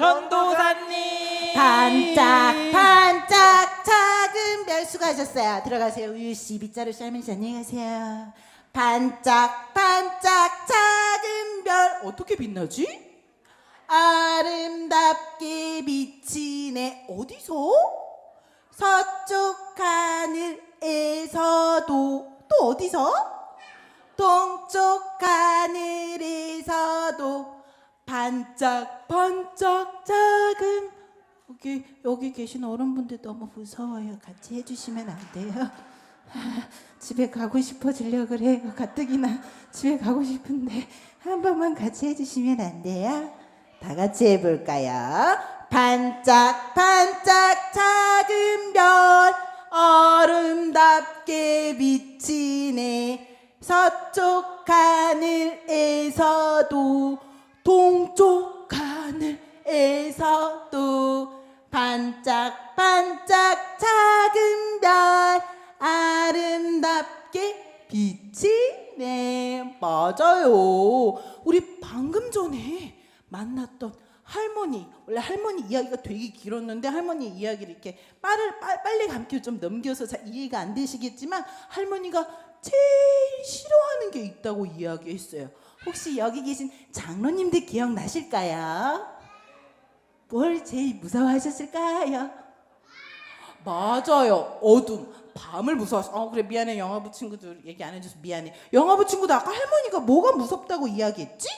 전도사님. 반짝반짝 작은 별 수고하셨어요. 들어가세요. 우유씨 밑자루 쌀면서 안녕히 가세요. 반짝반짝 작은 별 어떻게 빛나지? 아름답게 비치네. 어디서? 서쪽 하늘에서도. 또 어디서? 동쪽 하늘에서도 반짝반짝 작은. 여기 계신 어른분들 너무 무서워요. 같이 해주시면 안 돼요? 집에 가고 싶어지려 그래요. 가뜩이나 집에 가고 싶은데 한 번만 같이 해주시면 안 돼요? 다 같이 해볼까요? 반짝반짝 작은 별 아름답게 비치네. 서쪽 하늘에서도 동쪽 하늘에서도 반짝반짝 작은 별 아름답게 비치네. 맞아요. 우리 방금 전에 만났던 할머니, 원래 할머니 이야기가 되게 길었는데 할머니 이야기를 이렇게 빨리 감기를 좀 넘겨서 잘 이해가 안 되시겠지만 할머니가 제일 싫어하는 게 있다고 이야기했어요. 혹시 여기 계신 장로님들 기억나실까요? 뭘 제일 무서워하셨을까요? 맞아요. 어둠. 밤을 무서워했어. 그래 미안해. 영화부 친구들 얘기 안 해줘서 미안해. 영화부 친구도 아까 할머니가 뭐가 무섭다고 이야기했지?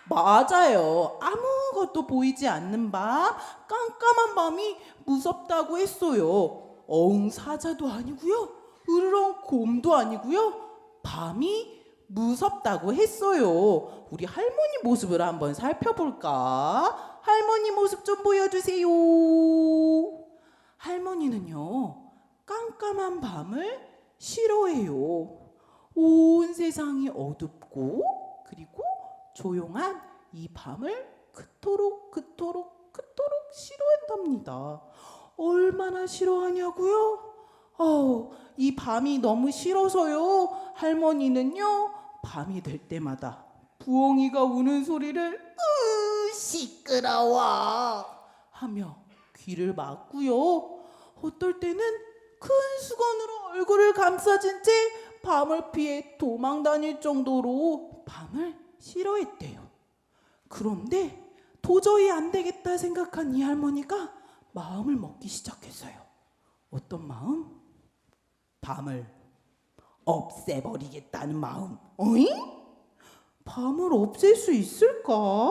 맞아요. 아무것도 보이지 않는 밤, 깜깜한 밤이 무섭다고 했어요. 사자도 아니고요. 으르렁 곰도 아니고요. 밤이 무섭다고 했어요. 우리 할머니 모습을 한번 살펴볼까? 할머니 모습 좀 보여주세요. 할머니는요, 깜깜한 밤을 싫어해요. 온 세상이 어둡고 그리고 조용한 이 밤을 그토록 싫어한답니다. 얼마나 싫어하냐고요? 이 밤이 너무 싫어서요. 할머니는요, 밤이 될 때마다 부엉이가 우는 소리를 시끄러워 하며 귀를 막고요. 어떨 때는 큰 수건으로 얼굴을 감싸진 채 밤을 피해 도망 다닐 정도로 밤을 싫어했대요. 그런데 도저히 안 되겠다 생각한 이 할머니가 마음을 먹기 시작했어요. 어떤 마음? 밤을 없애버리겠다는 마음. 어잉? 밤을 없앨 수 있을까?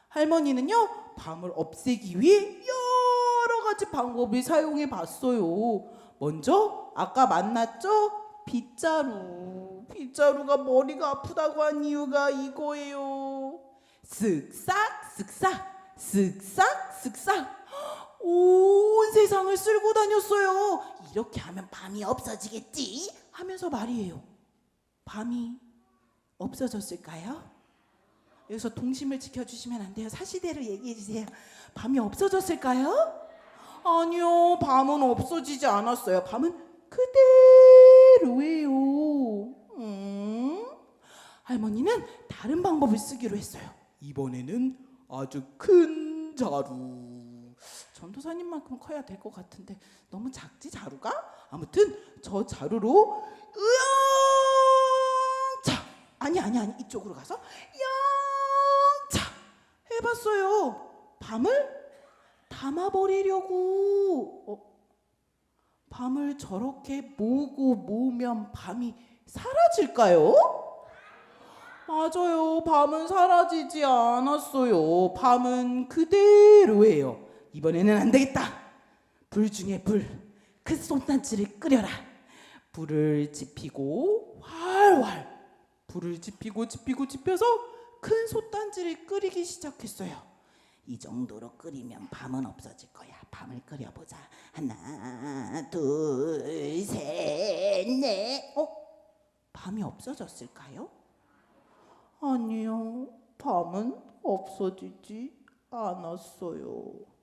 할머니는요, 밤을 없애기 위해 여러 가지 방법을 사용해 봤어요. 먼저 아까 만났죠? 빗자루. 빗자루가 머리가 아프다고 한 이유가 이거예요. 쓱싹 쓱싹 쓱싹 쓱싹 온 세상을 쓸고 다녔어요. 이렇게 하면 밤이 없어지겠지 하면서 말이에요. 밤이 없어졌을까요? 여기서 동심을 지켜주시면 안 돼요. 사실대로 얘기해 주세요. 밤이 없어졌을까요? 아니요, 밤은 없어지지 않았어요. 밤은 그대로예요. 할머니는 다른 방법을 쓰기로 했어요. 이번에는 아주 큰 자루. 전도사님만큼 커야 될 것 같은데 너무 작지 자루가? 아무튼 저 자루로 영차 아니 이쪽으로 가서 영차 해봤어요. 밤을 담아버리려고. 밤을 저렇게 모으면 밤이 사라질까요? 맞아요. 밤은 사라지지 않았어요. 밤은 그대로예요. 이번에는 안 되겠다. 불 중에 불. 큰 솜단지를 끓여라. 불을 지피고 활활. 불을 지피고서 큰 솥단지를 끓이기 시작했어요. 이 정도로 끓이면 밤은 없어질 거야. 밤을 끓여보자. 하나, 둘, 셋, 넷. 밤이 없어졌을까요? 아니요. 밤은 없어지지 않았어요.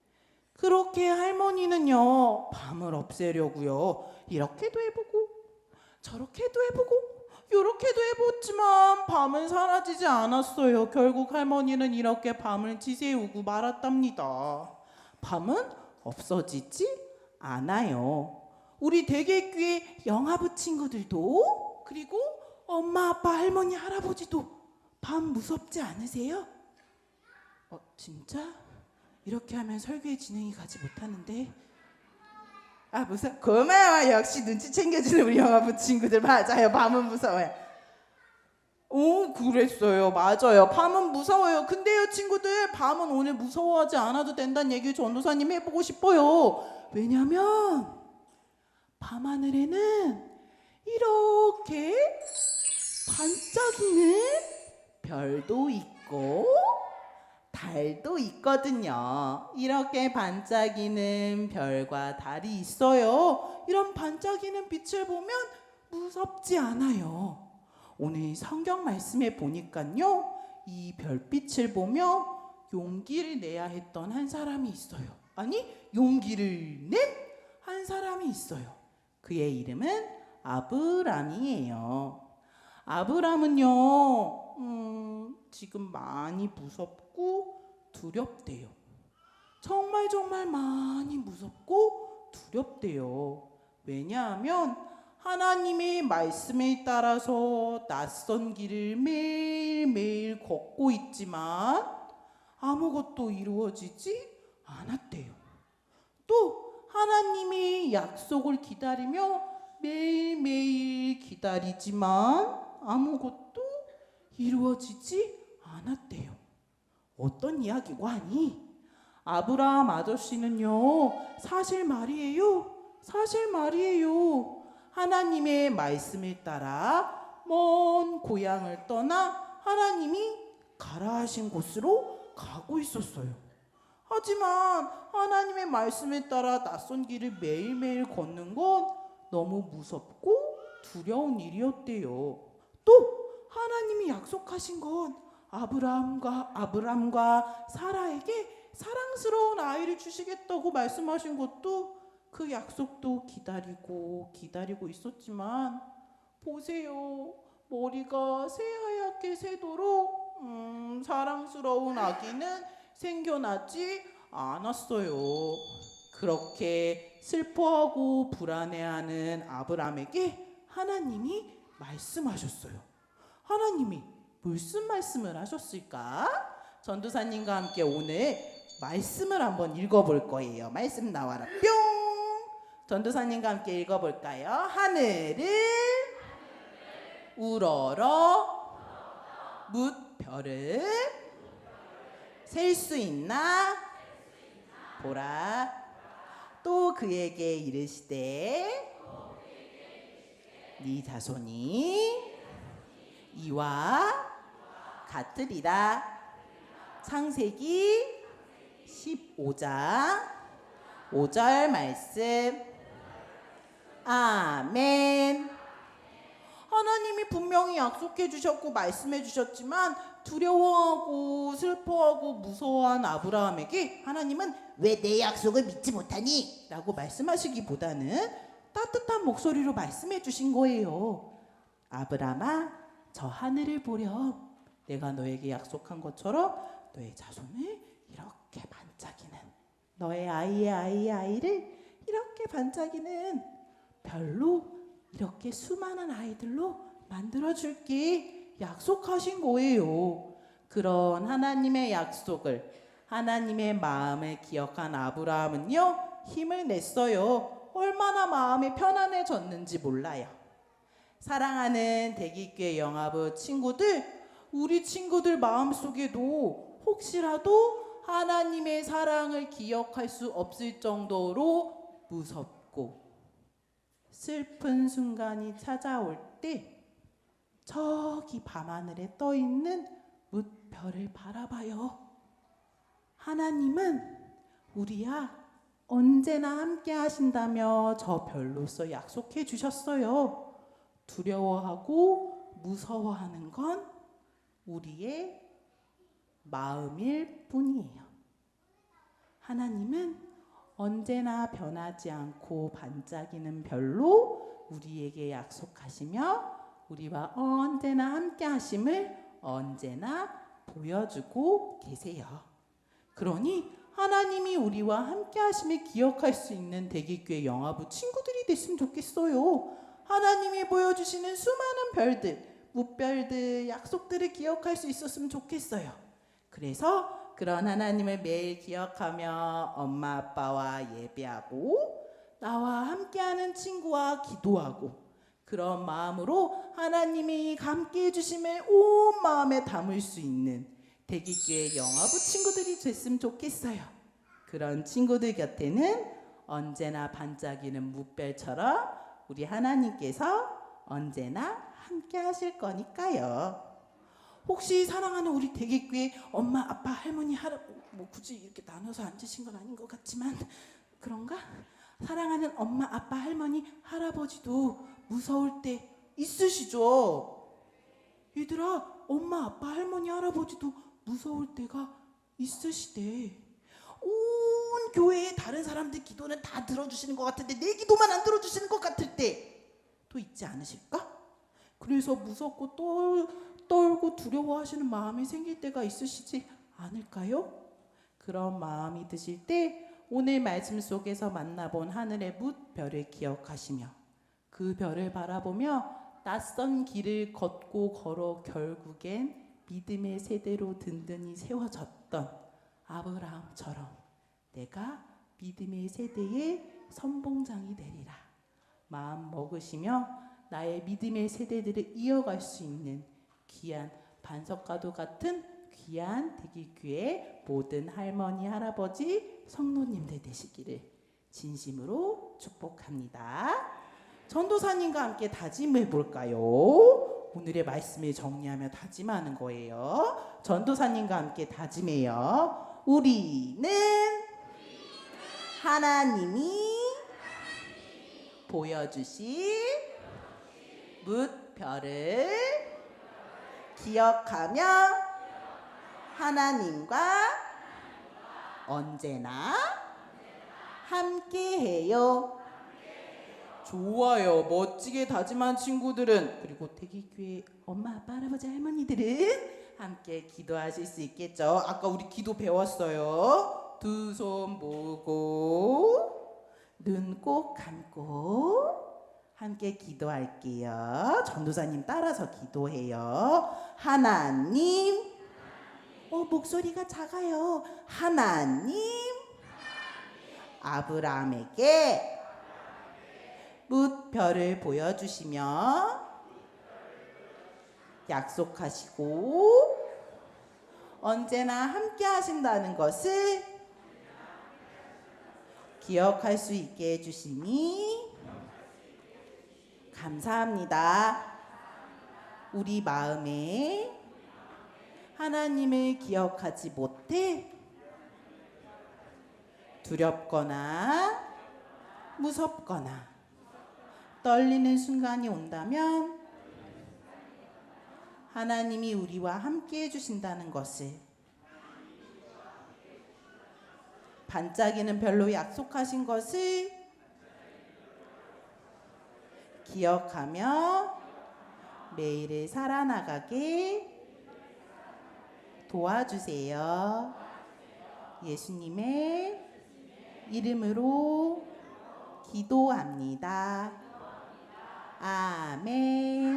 그렇게 할머니는요, 밤을 없애려고요. 이렇게도 해보고 저렇게도 해보고 요렇게도 해봤지만 밤은 사라지지 않았어요. 결국 할머니는 이렇게 밤을 지새우고 말았답니다. 밤은 없어지지 않아요. 우리 대개교회 영화부 친구들도, 그리고 엄마, 아빠, 할머니, 할아버지도 밤 무섭지 않으세요? 진짜? 이렇게 하면 설교의 진행이 가지 못하는데. 고마워. 역시 눈치 챙겨주는 우리 영화부 친구들. 맞아요. 밤은 무서워요. 오, 그랬어요. 맞아요. 밤은 무서워요. 근데요, 친구들, 밤은 오늘 무서워하지 않아도 된다는 얘기 전도사님 해보고 싶어요. 왜냐면 밤하늘에는 이렇게 반짝이는 별도 있고 달도 있거든요. 이렇게 반짝이는 별과 달이 있어요. 이런 반짝이는 빛을 보면 무섭지 않아요. 오늘 성경 말씀에 보니까요, 이 별빛을 보며 용기를 내야 했던 한 사람이 있어요. 아니, 용기를 낸 한 사람이 있어요. 그의 이름은 아브람이에요. 아브람은요, 지금 많이 무섭고 두렵대요. 정말 많이 무섭고 두렵대요. 왜냐하면 하나님의 말씀에 따라서 낯선 길을 매일매일 걷고 있지만 아무것도 이루어지지 않았대요. 또 하나님의 약속을 기다리며 매일매일 기다리지만 아무것도 이루어지지 않았대요. 어떤 이야기고 하니? 아브라함 아저씨는요, 사실 말이에요. 하나님의 말씀에 따라 먼 고향을 떠나 하나님이 가라 하신 곳으로 가고 있었어요. 하지만 하나님의 말씀에 따라 낯선 길을 매일매일 걷는 건 너무 무섭고 두려운 일이었대요. 또 하나님이 약속하신 건 아브람과 사라에게 사랑스러운 아이를 주시겠다고 말씀하신 것도, 그 약속도 기다리고 있었지만 보세요. 머리가 새하얗게 새도록 사랑스러운 아기는 생겨나지 않았어요. 그렇게 슬퍼하고 불안해하는 아브람에게 하나님이 말씀하셨어요. 하나님이 무슨 말씀을 하셨을까? 전도사님과 함께 오늘 말씀을 한번 읽어볼 거예요. 말씀 나와라 뿅! 전도사님과 함께 읽어볼까요? 하늘을 우러러 뭇별을 셀 수 있나 보라. 또 그에게 이르시되 네 자손이 이와 같으리라. 창세기 15장 5절 말씀. 아멘. 하나님이 분명히 약속해 주셨고 말씀해 주셨지만 두려워하고 슬퍼하고 무서워한 아브라함에게 하나님은 왜 내 약속을 믿지 못하니? 라고 말씀하시기보다는 따뜻한 목소리로 말씀해 주신 거예요. 아브라함아, 저 하늘을 보렴. 내가 너에게 약속한 것처럼 너의 자손을 이렇게 반짝이는, 너의 아이의 아이를 이렇게 반짝이는 별로, 이렇게 수많은 아이들로 만들어줄게 약속하신 거예요. 그런 하나님의 약속을, 하나님의 마음을 기억한 아브라함은요, 힘을 냈어요. 얼마나 마음이 편안해졌는지 몰라요. 사랑하는 대기교회 영화부 친구들, 우리 친구들 마음속에도 혹시라도 하나님의 사랑을 기억할 수 없을 정도로 무섭고 슬픈 순간이 찾아올 때 저기 밤하늘에 떠있는 뭇별을 바라봐요. 하나님은 우리야 언제나 함께 하신다며 저 별로서 약속해 주셨어요. 두려워하고 무서워하는 건 우리의 마음일 뿐이에요. 하나님은 언제나 변하지 않고 반짝이는 별로 우리에게 약속하시며 우리와 언제나 함께 하심을 언제나 보여주고 계세요. 그러니 하나님이 우리와 함께 하심을 기억할 수 있는 대기교회 영화부 친구들이 됐으면 좋겠어요. 하나님이 보여주시는 수많은 별들, 무별들, 약속들을 기억할 수 있었으면 좋겠어요. 그래서 그런 하나님을 매일 기억하며 엄마 아빠와 예배하고 나와 함께하는 친구와 기도하고 그런 마음으로 하나님이 함께 해주심을 온 마음에 담을 수 있는 대기교회 영화부 친구들이 됐으면 좋겠어요. 그런 친구들 곁에는 언제나 반짝이는 무별처럼 우리 하나님께서 언제나 함께 하실 거니까요. 혹시 사랑하는 우리 대기교회 엄마, 아빠, 할머니, 뭐 굳이 이렇게 나눠서 앉으신 건 아닌 것 같지만 그런가? 사랑하는 엄마, 아빠, 할머니, 할아버지도 무서울 때 있으시죠? 얘들아, 엄마, 아빠, 할머니, 할아버지도 무서울 때가 있으시대. 온 교회의 다른 사람들 기도는 다 들어주시는 것 같은데 내 기도만 안 들어주시는 것 같을 때도 있지 않으실까? 그래서 무섭고 떨고 두려워하시는 마음이 생길 때가 있으시지 않을까요? 그런 마음이 드실 때 오늘 말씀 속에서 만나본 하늘의 뭇별을 기억하시며 그 별을 바라보며 낯선 길을 걷고 걸어 결국엔 믿음의 세대로 든든히 세워졌던 아브라함처럼 내가 믿음의 세대의 선봉장이 되리라 마음 먹으시며 나의 믿음의 세대들을 이어갈 수 있는 귀한 반석과도 같은 귀한 대기교회 모든 할머니, 할아버지, 성도님들 되시기를 진심으로 축복합니다. 전도사님과 함께 다짐해 볼까요? 오늘의 말씀을 정리하며 다짐하는 거예요. 전도사님과 함께 다짐해요. 우리는 하나님이 보여주신 뭇별을 기억하며 하나님과 언제나 함께해요. 좋아요. 멋지게 다짐한 친구들은 그리고 대기교회 엄마, 아빠, 할아버지, 할머니들은 함께 기도하실 수 있겠죠. 아까 우리 기도 배웠어요. 두 손 모으고 눈 꼭 감고 함께 기도할게요. 전도사님 따라서 기도해요. 하나님, 목소리가 작아요. 하나님, 아브라함에게 뭇별을 보여주시며 약속하시고 언제나 함께 하신다는 것을 기억할 수 있게 해주시니 감사합니다. 우리 마음에 하나님을 기억하지 못해 두렵거나 무섭거나 떨리는 순간이 온다면 하나님이 우리와 함께 해주신다는 것을 반짝이는 별로 약속하신 것을 기억하며 매일을 살아나가게 도와주세요. 예수님의 이름으로 기도합니다. 아멘.